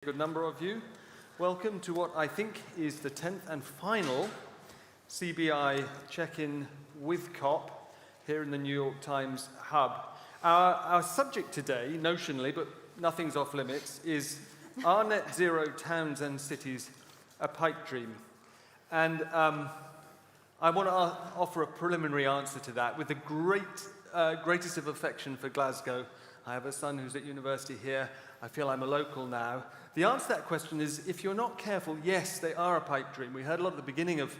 A good number of you. Welcome to what I think is the 10th and final CBI check-in with COP here in the New York Times hub. Our subject today, notionally, but nothing's off limits, is Are Net Zero Towns and Cities a Pipe Dream? And I want to offer a preliminary answer to that with the greatest of affection for Glasgow. I have a son who's at university here. I feel I'm a local now. The answer to that question is, if you're not careful, yes, they are a pipe dream. We heard a lot at the beginning of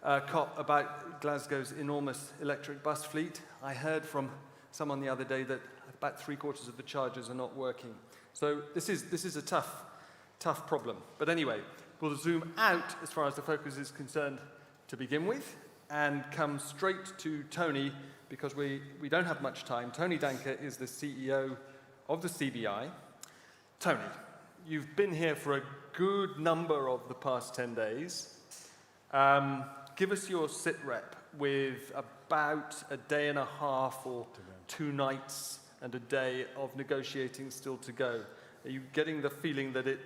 COP about Glasgow's enormous electric bus fleet. I heard from someone the other day that about 3/4 of the chargers are not working. So this is a tough problem. But anyway, we'll zoom out as far as the focus is concerned to begin with and come straight to Tony, because we don't have much time. Tony Danker is the CEO of the CBI. Tony, you've been here for a good number of the past 10 days. Give us your sit rep with about a day and a half or 2 nights and a day of negotiating still to go. Are you getting the feeling that it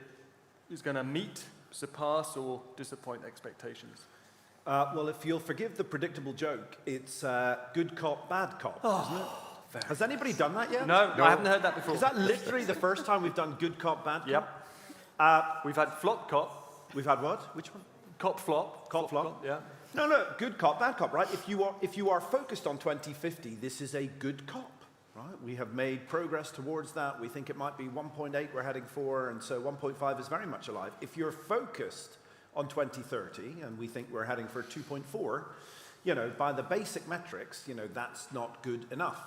is going to meet, surpass, or disappoint expectations? Well, if you'll forgive the predictable joke, it's good cop, bad cop, isn't it? Has anybody done that yet? No, I haven't heard that before. Is that literally the first time we've done good cop, bad cop? Yep. We've had flop cop. We've had what? Which one? Cop flop. Cop flop? Yeah. No, good cop, bad cop, right? If you are focused on 2050, this is a good cop, right? We have made progress towards that. We think it might be 1.8 we're heading for, and so 1.5 is very much alive. If you're focused on 2030, and we think we're heading for 2.4, by the basic metrics, that's not good enough.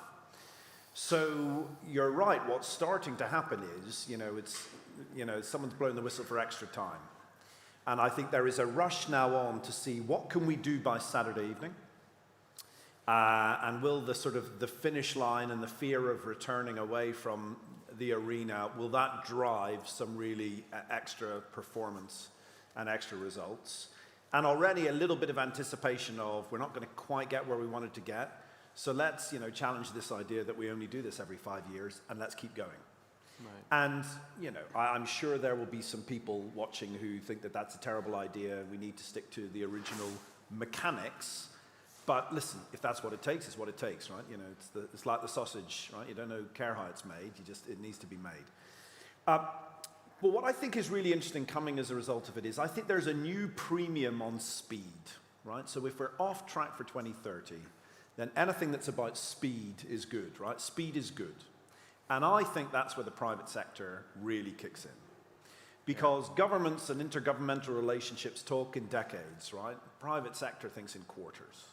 So you're right, what's starting to happen is, someone's blowing the whistle for extra time. And I think there is a rush now on to see what can we do by Saturday evening, and will the finish line and the fear of returning away from the arena, will that drive some really extra performance and extra results? And already a little bit of anticipation of we're not going to quite get where we wanted to get. So let's, challenge this idea that we only do this every 5 years, and let's keep going. Right. And, I'm sure there will be some people watching who think that that's a terrible idea. We need to stick to the original mechanics. But listen, if that's what it takes, it's what it takes, right? It's like the sausage, right? You don't care how it's made. It needs to be made. But what I think is really interesting coming as a result of it is I think there's a new premium on speed, right? So if we're off track for 2030, then anything that's about speed is good, right? Speed is good. And I think that's where the private sector really kicks in. Because governments and intergovernmental relationships talk in decades, right? Private sector thinks in quarters.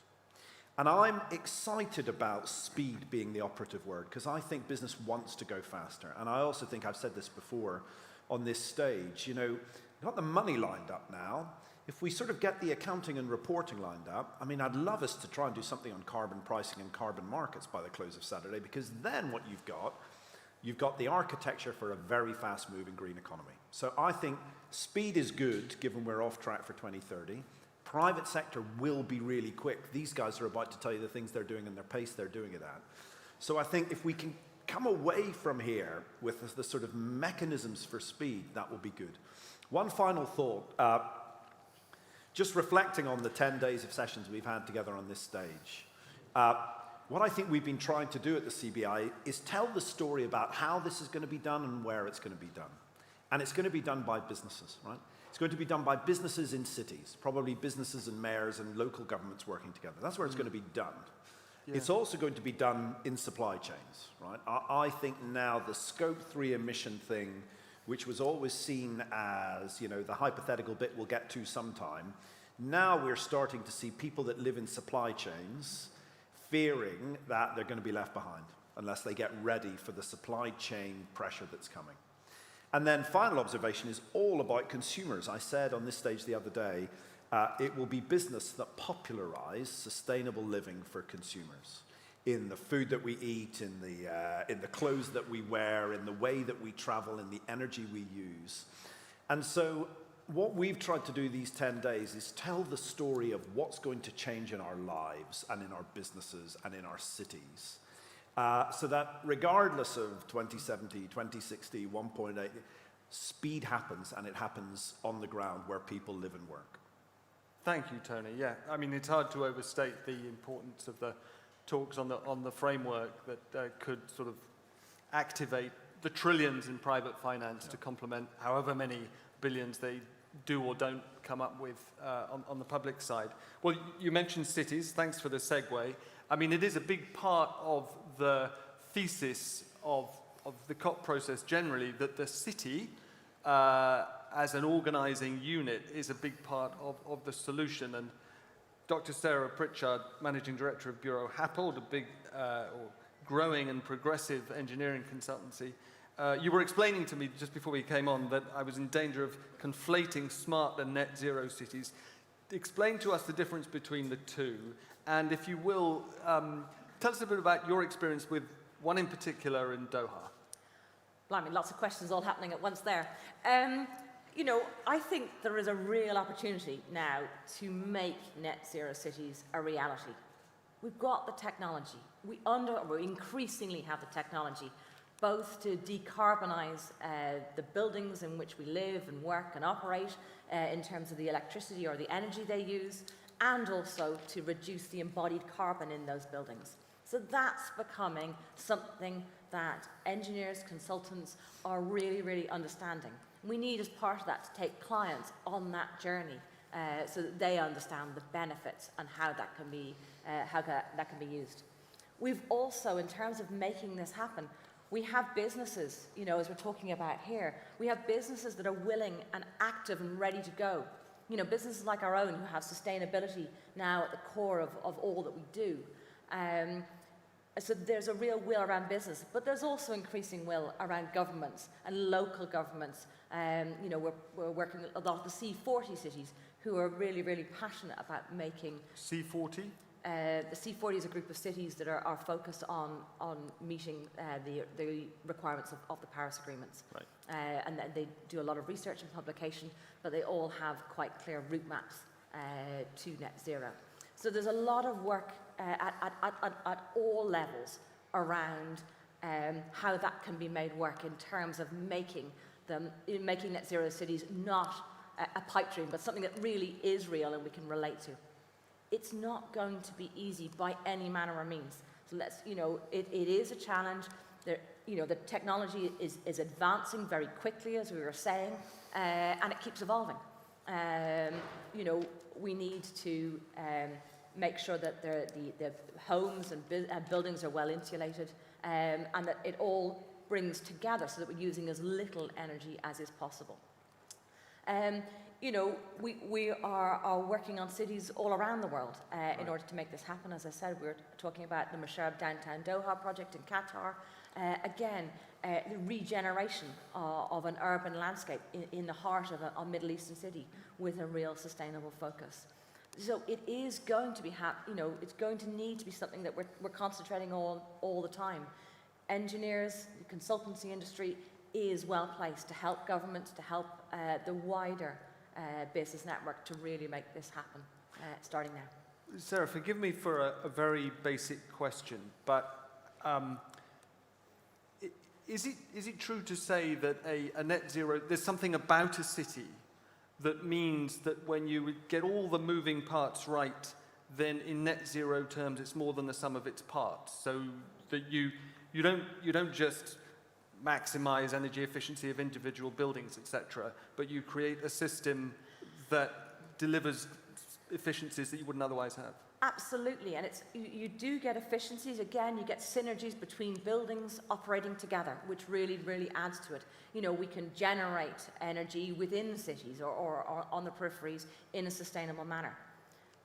And I'm excited about speed being the operative word, because I think business wants to go faster. And I also think, I've said this before on this stage, we've got the money lined up now. If we get the accounting and reporting lined up, I'd love us to try and do something on carbon pricing and carbon markets by the close of Saturday, because then what you've got the architecture for a very fast-moving green economy. So I think speed is good, given we're off track for 2030. Private sector will be really quick. These guys are about to tell you the things they're doing and their pace they're doing it at. So I think if we can come away from here with the mechanisms for speed, that will be good. One final thought. Just reflecting on the 10 days of sessions we've had together on this stage, what I think we've been trying to do at the CBI is tell the story about how this is going to be done and where it's going to be done. And it's going to be done by businesses, right? It's going to be done by businesses in cities, probably businesses and mayors and local governments working together. That's where it's going to be done. Yeah. It's also going to be done in supply chains, right? I think now the Scope 3 emission thing, which was always seen as, the hypothetical bit we'll get to sometime. Now we're starting to see people that live in supply chains fearing that they're going to be left behind unless they get ready for the supply chain pressure that's coming. And then final observation is all about consumers. I said on this stage the other day, it will be business that popularize sustainable living for consumers. In the food that we eat, in the clothes that we wear, in the way that we travel, in the energy we use. And so what we've tried to do these 10 days is tell the story of what's going to change in our lives and in our businesses and in our cities. So that regardless of 2070, 2060, 1.8, Speed happens, and it happens on the ground where people live and work. Thank you, Tony. Yeah, I mean, it's hard to overstate the importance of the talks on the framework that could sort of activate the trillions in private finance to complement however many billions they do or don't come up with on the public side. Well, you mentioned cities. Thanks for the segue. I mean, it is a big part of the thesis of the COP process generally that the city, as an organizing unit, is a big part of the solution. And Dr. Sarah Pritchard, Managing Director of Buro Happold, a big growing and progressive engineering consultancy, you were explaining to me just before we came on that I was in danger of conflating smart and net zero cities. Explain to us the difference between the two, and if you will, tell us a bit about your experience with one in particular in Doha. Blimey, lots of questions all happening at once there. You know, I think there is a real opportunity now to make net zero cities a reality. We've got the technology. We increasingly have the technology, both to decarbonize the buildings in which we live and work and operate in terms of the electricity or the energy they use, and also to reduce the embodied carbon in those buildings. So that's becoming something that engineers, consultants are really, really understanding. We need, as part of that, to take clients on that journey so that they understand the benefits and how that can be used. We've also, in terms of making this happen, we have businesses, you know, as we're talking about here, we have businesses that are willing and active and ready to go. You know, businesses like our own who have sustainability now at the core of all that we do. So there's a real will around business, but there's also increasing will around governments and local governments. You know, we're working with a lot of the C40 cities who are really, really passionate about making... C40? The C40 is a group of cities that are focused on meeting the requirements of the Paris agreements. Right. And they do a lot of research and publication, but they all have quite clear route maps to net zero. So there's a lot of work at all levels around how that can be made work in terms of making net zero cities not a pipe dream, but something that really is real and we can relate to. It's not going to be easy by any manner or means. So let's, you know, it is a challenge. You know, the technology is advancing very quickly, as we were saying, and it keeps evolving. You know, we need to make sure that the homes and buildings are well insulated, and that it all brings together so that we're using as little energy as is possible. You know, we are working on cities all around the world in order to make this happen. As I said, we're talking about the Mashab Downtown Doha project in Qatar. Again, the regeneration of an urban landscape in the heart of a Middle Eastern city with a real sustainable focus. So it is going to be, you know, it's going to need to be something that we're concentrating on all the time. Engineers, the consultancy industry is well placed to help governments, to help the wider business network to really make this happen, starting now. Sarah, forgive me for a very basic question, but is it true to say that a net zero, there's something about a city that means that when you get all the moving parts right, then in net zero terms it's more than the sum of its parts, so that you don't just maximize energy efficiency of individual buildings, etc., but you create a system that delivers efficiencies that you wouldn't otherwise have? Absolutely, and you do get efficiencies. Again, you get synergies between buildings operating together, which really, really adds to it. You know, we can generate energy within cities or on the peripheries in a sustainable manner.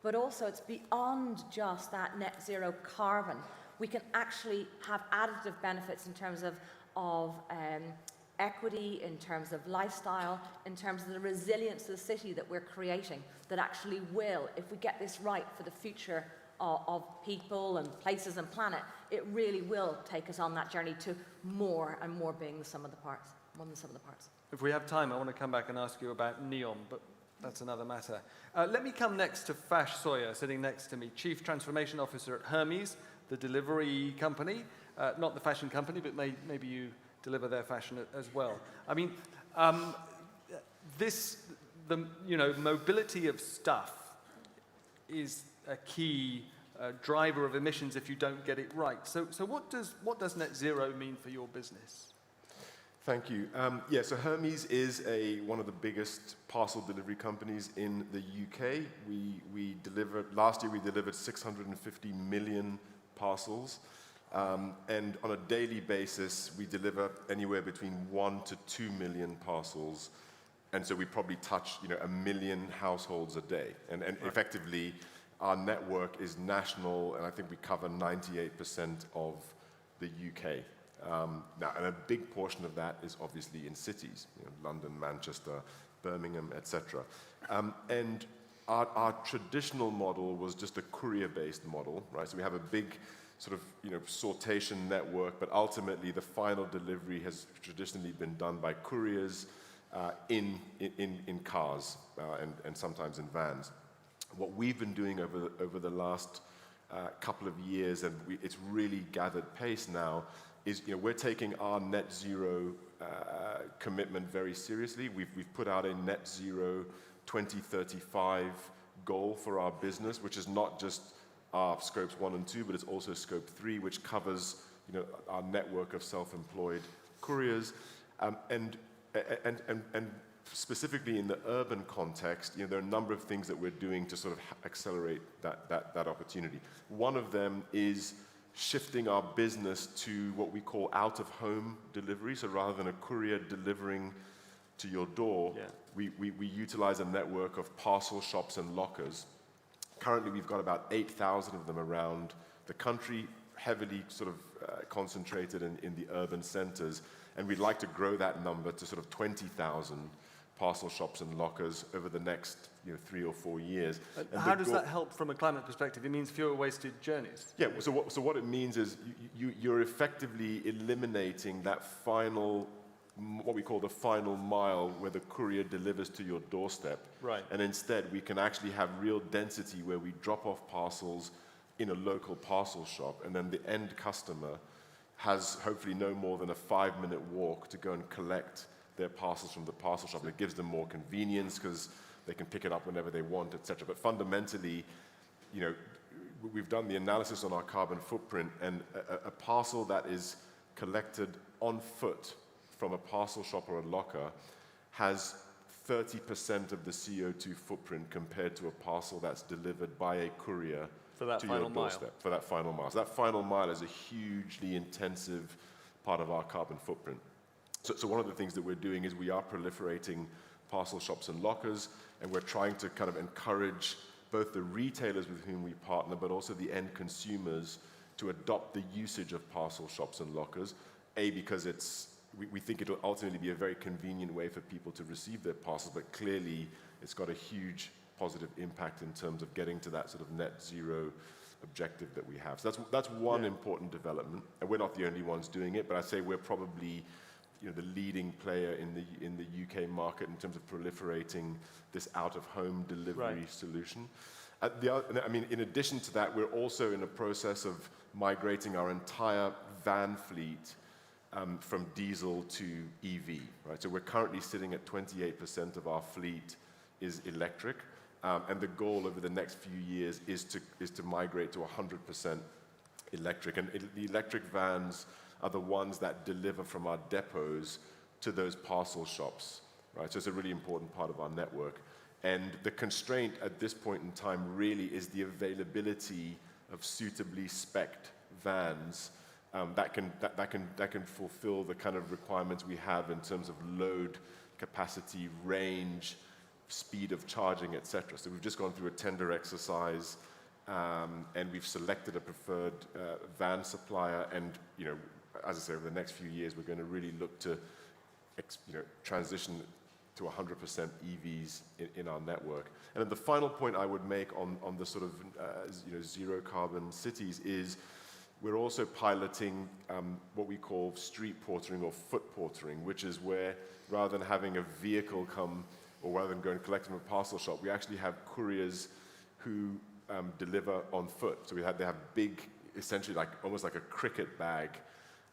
But also, it's beyond just that net zero carbon. We can actually have additive benefits in terms of equity, in terms of lifestyle, in terms of the resilience of the city that we're creating, that actually will, if we get this right for the future of people and places and planet, it really will take us on that journey to more and more being the sum of the parts, more than the sum of the parts. If we have time, I want to come back and ask you about neon, but that's another matter. Let me come next to Fash Sawyerr, sitting next to me, Chief Transformation Officer at Hermes, the delivery company. Not the fashion company, but maybe you deliver their fashion as well. I mean, Mobility of stuff is a key driver of emissions if you don't get it right. So what does net zero mean for your business? Thank you. So Hermes is one of the biggest parcel delivery companies in the UK. Last year we delivered 650 million parcels, and on a daily basis we deliver anywhere between 1 to 2 million parcels, and so we probably touch 1 million households a day, and Right. Effectively our network is national, and I think we cover 98% of the UK. Now, and a big portion of that is obviously in cities, London, Manchester, Birmingham, etc. And our traditional model was just a courier-based model, right? So we have a big sort of sortation network, but ultimately the final delivery has traditionally been done by couriers in cars and sometimes in vans. What we've been doing over the last couple of years, and it's really gathered pace now, is we're taking our net zero commitment very seriously. We've put out a net zero 2035 goal for our business, which is not just our scopes 1 and 2, but it's also scope 3, which covers our network of self-employed couriers, and specifically in the urban context, there are a number of things that we're doing to sort of accelerate that opportunity. One of them is shifting our business to what we call out-of-home delivery. So rather than a courier delivering to your door, we utilize a network of parcel shops and lockers. Currently, we've got about 8,000 of them around the country, heavily sort of concentrated in the urban centers, and we'd like to grow that number to sort of 20,000 parcel shops and lockers over the next 3 or 4 years. And how does that help from a climate perspective? It means fewer wasted journeys. Yeah, so what it means is you're effectively eliminating that final, what we call the final mile, where the courier delivers to your doorstep. Right. And instead we can actually have real density where we drop off parcels in a local parcel shop, and then the end customer has hopefully no more than a 5-minute walk to go and collect their parcels from the parcel shop. And it gives them more convenience because they can pick it up whenever they want, etc. But fundamentally, we've done the analysis on our carbon footprint, and a parcel that is collected on foot from a parcel shop or a locker has 30% of the CO2 footprint compared to a parcel that's delivered by a courier for that to final your doorstep. For that final mile. So that final mile is a hugely intensive part of our carbon footprint. So one of the things that we're doing is we are proliferating parcel shops and lockers, and we're trying to kind of encourage both the retailers with whom we partner, but also the end consumers to adopt the usage of parcel shops and lockers. Because we think it'll ultimately be a very convenient way for people to receive their parcels, but clearly it's got a huge positive impact in terms of getting to that sort of net zero objective that we have. So that's one important development, and we're not the only ones doing it, but I'd say we're probably the leading player in the UK market in terms of proliferating this out-of-home delivery solution. In addition to that, we're also in a process of migrating our entire van fleet from diesel to EV. Right? So we're currently sitting at 28% of our fleet is electric, and the goal over the next few years is to migrate to 100% electric. And the electric vans are the ones that deliver from our depots to those parcel shops, right? So it's a really important part of our network. And the constraint at this point in time really is the availability of suitably spec'd vans that can fulfill the kind of requirements we have in terms of load, capacity, range, speed of charging, etc. So we've just gone through a tender exercise, and we've selected a preferred van supplier, and as I say, over the next few years, we're going to really look to transition to 100% EVs in our network. And then the final point I would make on the sort of zero carbon cities is we're also piloting what we call street portering or foot portering, which is where rather than having a vehicle come, or rather than go and collect from a parcel shop, we actually have couriers who deliver on foot. So they have big, essentially almost like a cricket bag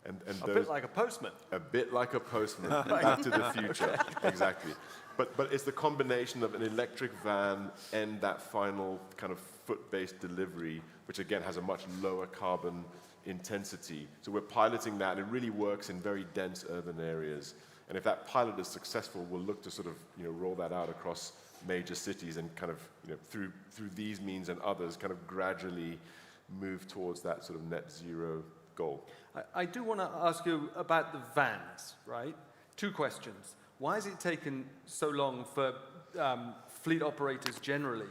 And A bit like a postman. a bit like a postman, back to the future, exactly. But it's the combination of an electric van and that final kind of foot-based delivery, which again has a much lower carbon intensity. So we're piloting that, and it really works in very dense urban areas. And if that pilot is successful, we'll look to sort of roll that out across major cities and kind of through these means and others, kind of gradually move towards that sort of net zero goal. I do want to ask you about the vans, right? 2 questions. Why has it taken so long for fleet operators generally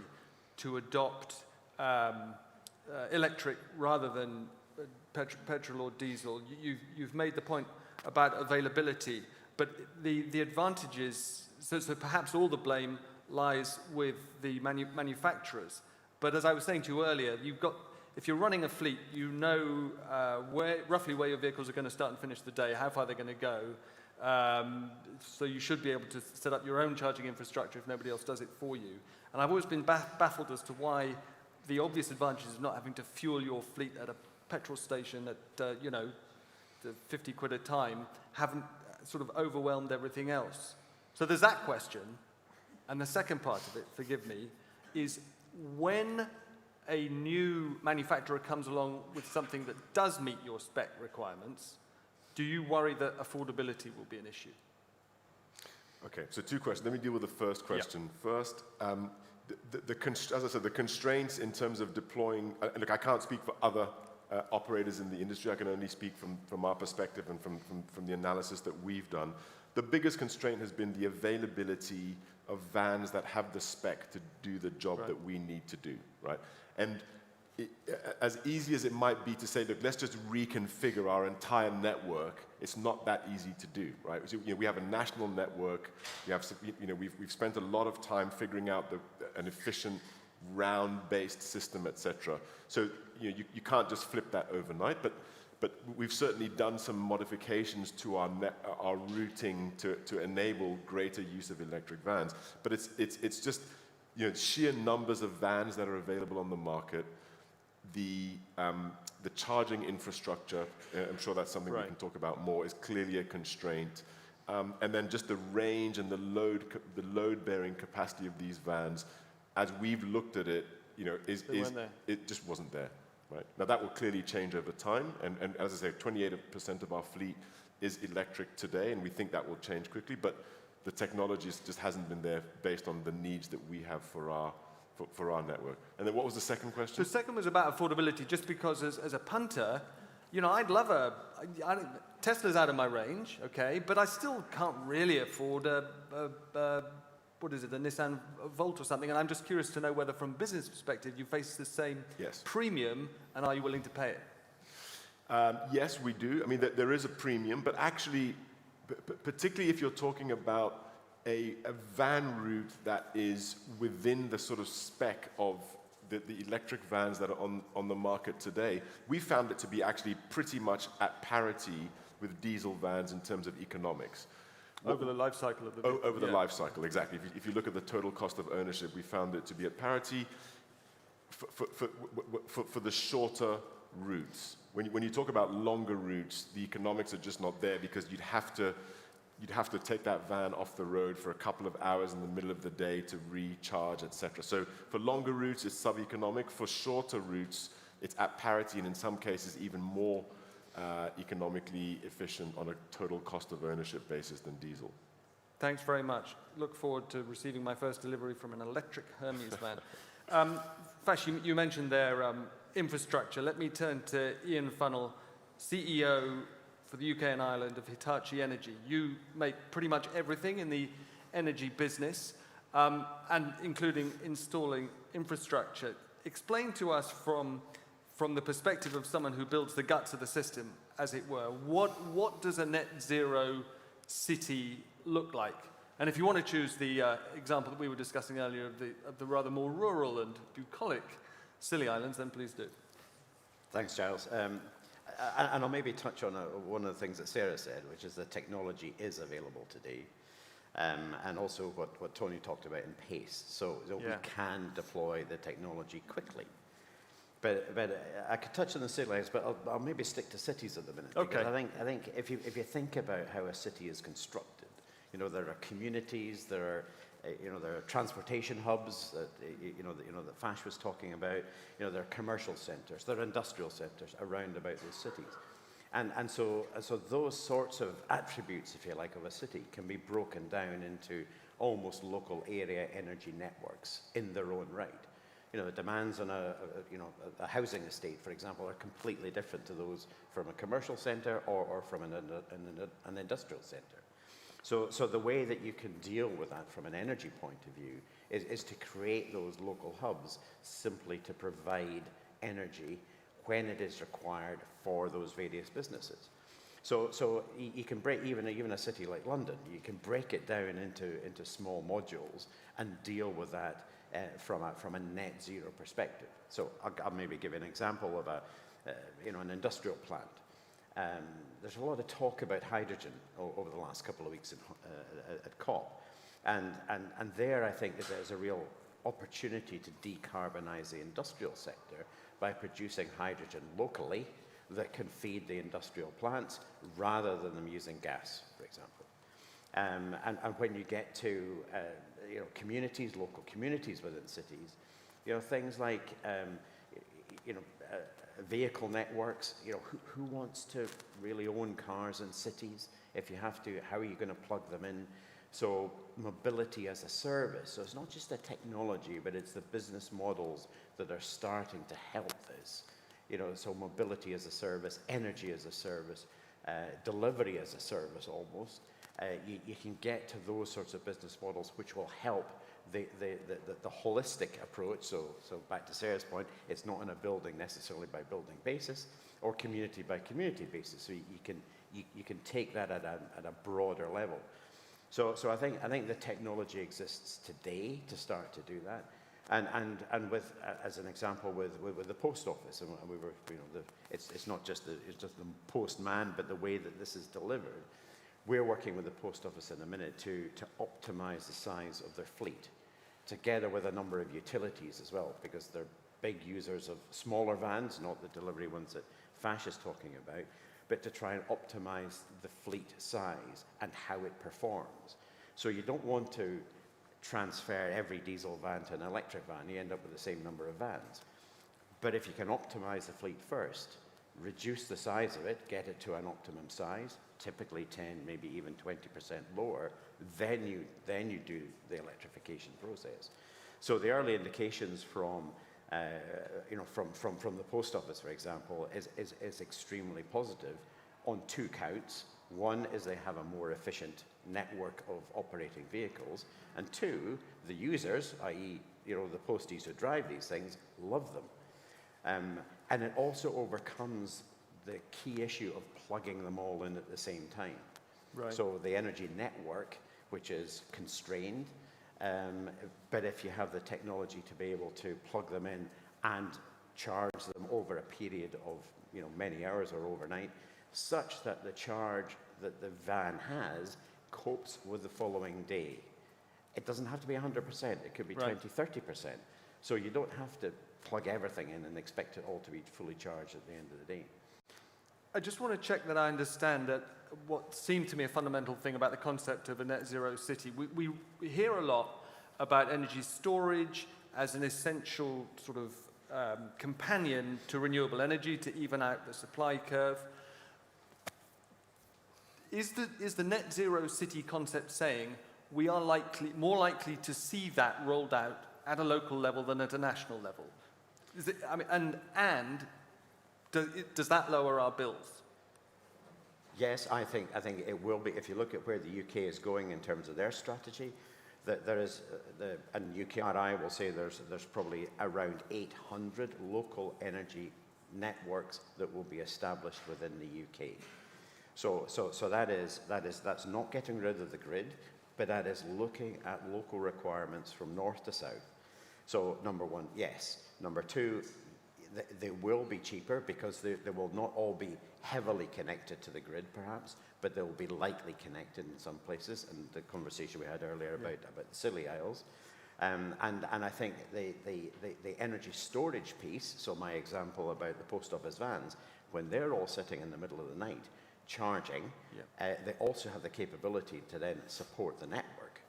to adopt electric rather than petrol or diesel? You've made the point about availability, but the advantages, so perhaps all the blame lies with the manufacturers. But as I was saying to you earlier, if you're running a fleet, you know roughly where your vehicles are going to start and finish the day, how far they're going to go. So you should be able to set up your own charging infrastructure if nobody else does it for you. And I've always been baffled as to why the obvious advantages of not having to fuel your fleet at a petrol station at, the 50 quid a time haven't sort of overwhelmed everything else. So there's that question. And the second part of it, forgive me, is when a new manufacturer comes along with something that does meet your spec requirements, do you worry that affordability will be an issue? Okay, so 2 questions. Let me deal with the first question. First, as I said, the constraints in terms of deploying, look, I can't speak for other operators in the industry. I can only speak from our perspective and from the analysis that we've done. The biggest constraint has been the availability of vans that have the spec to do the job that we need to do, right? And as easy as it might be to say, look, let's just reconfigure our entire network, it's not that easy to do, right? So, we have a national network. We've spent a lot of time figuring out an efficient round-based system, etc. So you can't just flip that overnight, but we've certainly done some modifications to our routing to enable greater use of electric vans. But it's just sheer numbers of vans that are available on the market, the charging infrastructure. I'm sure that's something we can talk about more. Is clearly a constraint, and then just the range and the load-bearing capacity of these vans, as we've looked at it, it just wasn't there. Right. Now that will clearly change over time, and as I say, 28% of our fleet is electric today, and we think that will change quickly, but the technology just hasn't been there based on the needs that we have for our network. And then what was the second question? The second was about affordability, just because as a punter, I'd love Tesla's out of my range, okay, but I still can't really afford a Nissan Volt or something, and I'm just curious to know whether from a business perspective you face the same premium, and are you willing to pay it? Yes, we do. I mean, there is a premium, but actually, particularly if you're talking about a van route that is within the sort of spec of the electric vans that are on the market today, we found it to be actually pretty much at parity with diesel vans in terms of economics. Over the life cycle of the vehicle. Over the life cycle, exactly. If you look at the total cost of ownership, we found it to be at parity for the shorter routes. When you talk about longer routes, the economics are just not there, because you'd have to take that van off the road for a couple of hours in the middle of the day to recharge, etc. So for longer routes, it's sub-economic. For shorter routes, it's at parity, and in some cases even more economically efficient on a total cost of ownership basis than diesel. Thanks very much. Look forward to receiving my first delivery from an electric Hermes van. Fash, you mentioned their infrastructure. Let me turn to Ian Funnell, CEO for the UK and Ireland of Hitachi Energy. You make pretty much everything in the energy business, and including installing infrastructure. Explain to us from the perspective of someone who builds the guts of the system, as it were, what does a net zero city look like? And if you want to choose the example that we were discussing earlier of the rather more rural and bucolic Scilly Islands, then please do. Thanks, Giles. And I'll maybe touch on one of the things that Sarah said, which is that technology is available today. And also what Tony talked about in pace. So we can deploy the technology quickly. But I could touch on the city lights, but I'll maybe stick to cities at the minute. Okay. Because I think if you think about how a city is constructed, there are communities, there are transportation hubs that Fash was talking about. There are commercial centres, there are industrial centres around about those cities, and so those sorts of attributes, if you like, of a city can be broken down into almost local area energy networks in their own right. The demands on a housing estate, for example, are completely different to those from a commercial centre or from an industrial centre. So the way that you can deal with that from an energy point of view is to create those local hubs simply to provide energy when it is required for those various businesses. So you can break even a city like London, you can break it down into small modules and deal with that from a net zero perspective. So I'll maybe give you an example of an industrial plant. There's a lot of talk about hydrogen over the last couple of weeks at COP, and there I think that there's a real opportunity to decarbonize the industrial sector by producing hydrogen locally that can feed the industrial plants rather than them using gas, for example. And when you get to communities, local communities within cities, things like vehicle networks. Who wants to really own cars in cities? If you have to, how are you going to plug them in? So mobility as a service. So it's not just the technology, but it's the business models that are starting to help this. So mobility as a service, energy as a service, delivery as a service almost. You can get to those sorts of business models which will help the holistic approach. So back to Sarah's point, it's not on a building necessarily by building basis or community by community basis. So you can take that at a broader level. So I think the technology exists today to start to do that. And with, as an example, with the post office, and we were, it's not just the postman, but the way that this is delivered. We're working with the post office in a minute to optimize the size of their fleet, together with a number of utilities as well, because they're big users of smaller vans, not the delivery ones that Fash is talking about, but to try and optimize the fleet size and how it performs. So you don't want to transfer every diesel van to an electric van, you end up with the same number of vans. But if you can optimize the fleet first, reduce the size of it, get it to an optimum size, typically 10, maybe even 20% lower, then you do the electrification process. So the early indications from the post office, for example, is extremely positive on two counts. One is they have a more efficient network of operating vehicles, and two, the users, i.e., the posties who drive these things, love them. And it also overcomes the key issue of plugging them all in at the same time. Right. So the energy network, which is constrained, but if you have the technology to be able to plug them in and charge them over a period of many hours or overnight, such that the charge that the van has copes with the following day. It doesn't have to be 100%, it could be 20, 30%. So you don't have to plug everything in and expect it all to be fully charged at the end of the day. I just want to check that I understand that what seemed to me a fundamental thing about the concept of a net zero city. We hear a lot about energy storage as an essential sort of companion to renewable energy to even out the supply curve. Is the net zero city concept saying we are more likely to see that rolled out at a local level than at a national level? Does that lower our bills? Yes, I think it will be. If you look at where the UK is going in terms of their strategy, that there is, and UKRI will say there's probably around 800 local energy networks that will be established within the UK. So that's not getting rid of the grid, but that is looking at local requirements from north to south. So number one, yes. Number two, they will be cheaper because they will not all be heavily connected to the grid, perhaps, but they will be lightly connected in some places. And the conversation we had earlier about the Scilly Isles, And I think the energy storage piece, so my example about the post office vans, when they're all sitting in the middle of the night charging, they also have the capability to then support the network.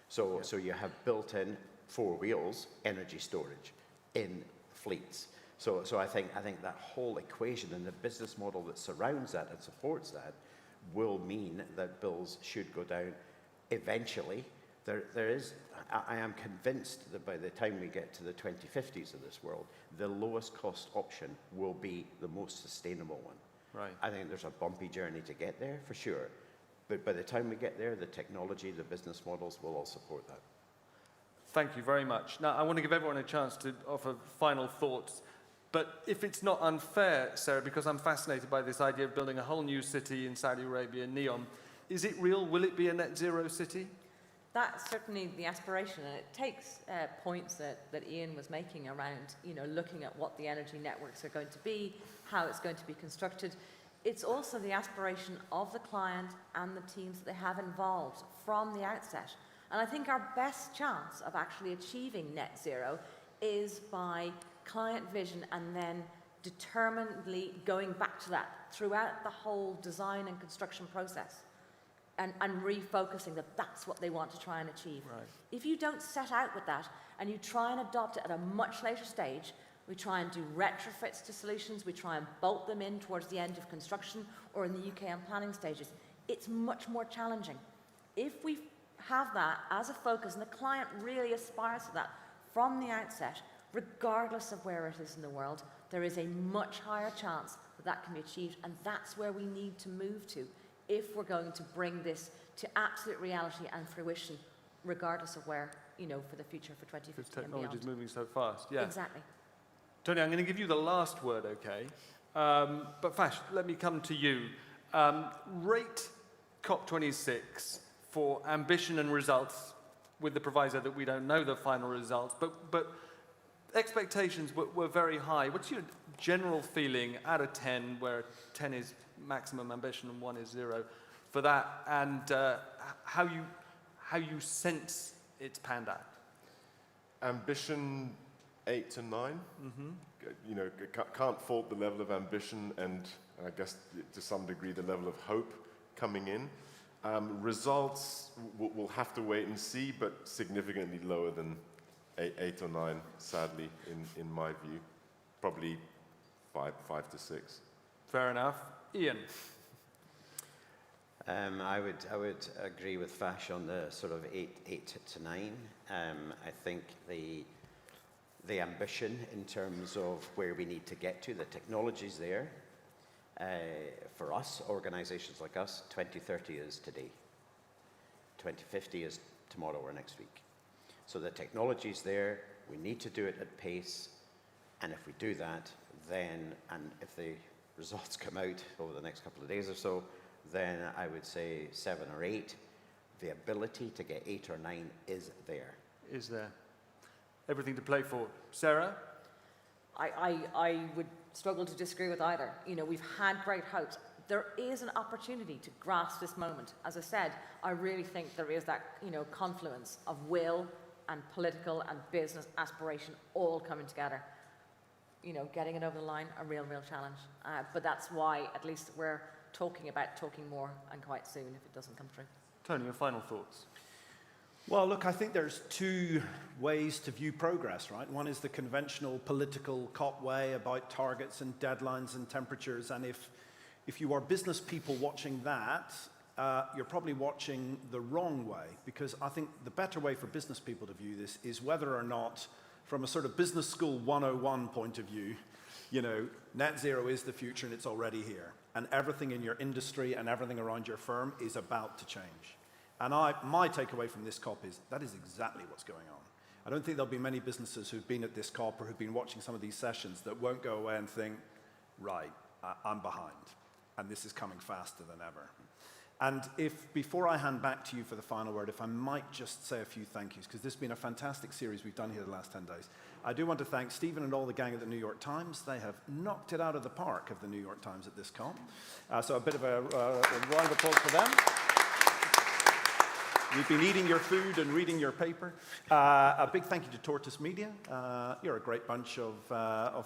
So you have built-in 4 wheels energy storage in fleets. So I think that whole equation and the business model that surrounds that and supports that will mean that bills should go down eventually. I am convinced that by the time we get to the 2050s of this world, the lowest cost option will be the most sustainable one. Right. I think there's a bumpy journey to get there, for sure. But by the time we get there, the technology, the business models will all support that. Thank you very much. Now, I want to give everyone a chance to offer final thoughts. But if it's not unfair, Sarah, because I'm fascinated by this idea of building a whole new city in Saudi Arabia, Neom, is it real? Will it be a net zero city? That's certainly the aspiration, and it takes points that Ian was making around, looking at what the energy networks are going to be, how it's going to be constructed. It's also the aspiration of the client and the teams that they have involved from the outset. And I think our best chance of actually achieving net zero is by client vision and then determinedly going back to that throughout the whole design and construction process. And refocusing that that's what they want to try and achieve. Right. If you don't set out with that and you try and adopt it at a much later stage, we try and do retrofits to solutions, we try and bolt them in towards the end of construction or in the UK and planning stages, it's much more challenging. If we have that as a focus and the client really aspires to that from the outset, regardless of where it is in the world, there is a much higher chance that that can be achieved, and that's where we need to move to if we're going to bring this to absolute reality and fruition, regardless of where, for the future, for 2050 Because and beyond. technology is moving so fast, yeah. Exactly. Tony, I'm going to give you the last word, okay? But Fash, let me come to you. Rate COP26 for ambition and results, with the proviso that we don't know the final results, but expectations were very high. What's your general feeling out of 10, where 10 is maximum ambition and 1 is 0, for that, and how you sense it's panned out? Ambition 8 to 9. Can't fault the level of ambition and I guess to some degree the level of hope coming in. Results we'll have to wait and see, but significantly lower than 8 or 9, sadly, in my view. Probably 5 to 6. Fair enough. Ian? I would agree with Fash on the sort of 8 to 9. I think the ambition in terms of where we need to get to, the technology's there. For us, organizations like us, 2030 is today. 2050 is tomorrow or next week. So the technology's there, we need to do it at pace, and if we do that, then, and if the results come out over the next couple of days or so, then I would say 7 or 8. The ability to get 8 or 9 is there. Is there? Everything to play for. Sarah? I would struggle to disagree with either. We've had great hopes. There is an opportunity to grasp this moment. As I said, I really think there is that, confluence of will and political and business aspiration all coming together. Getting it over the line, a real challenge. But that's why, at least, we're talking more and quite soon if it doesn't come true. Tony, your final thoughts? Well, look, I think there's 2 ways to view progress, right? One is the conventional political COP way about targets and deadlines and temperatures. And if you are business people watching that, you're probably watching the wrong way, because I think the better way for business people to view this is whether or not, from a sort of business school 101 point of view, net zero is the future and it's already here. And everything in your industry and everything around your firm is about to change. And my takeaway from this COP is that is exactly what's going on. I don't think there'll be many businesses who've been at this COP or who've been watching some of these sessions that won't go away and think, right, I'm behind, and this is coming faster than ever. And before I hand back to you for the final word, if I might just say a few thank yous, because this has been a fantastic series we've done here the last 10 days. I do want to thank Stephen and all the gang at the New York Times. They have knocked it out of the park of the New York Times at this COP. So a bit of a round of applause for them. We've been eating your food and reading your paper. A big thank you to Tortoise Media. You're a great bunch of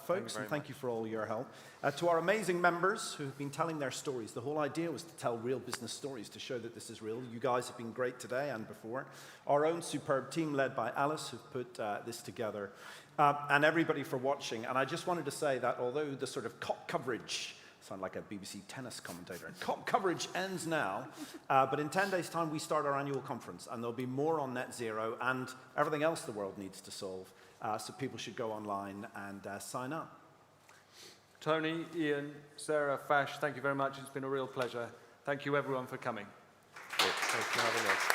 folks, and thank you for all your help. To our amazing members who've been telling their stories. The whole idea was to tell real business stories, to show that this is real. You guys have been great today and before. Our own superb team led by Alice, who've put this together. And everybody for watching. And I just wanted to say that although the sort of COP coverage, sound like a BBC tennis commentator, COP coverage ends now, but in 10 days' time we start our annual conference, and there'll be more on net zero and everything else the world needs to solve. So people should go online and sign up. Tony, Ian, Sarah, Fash, thank you very much. It's been a real pleasure. Thank you everyone for coming. Thanks for having us.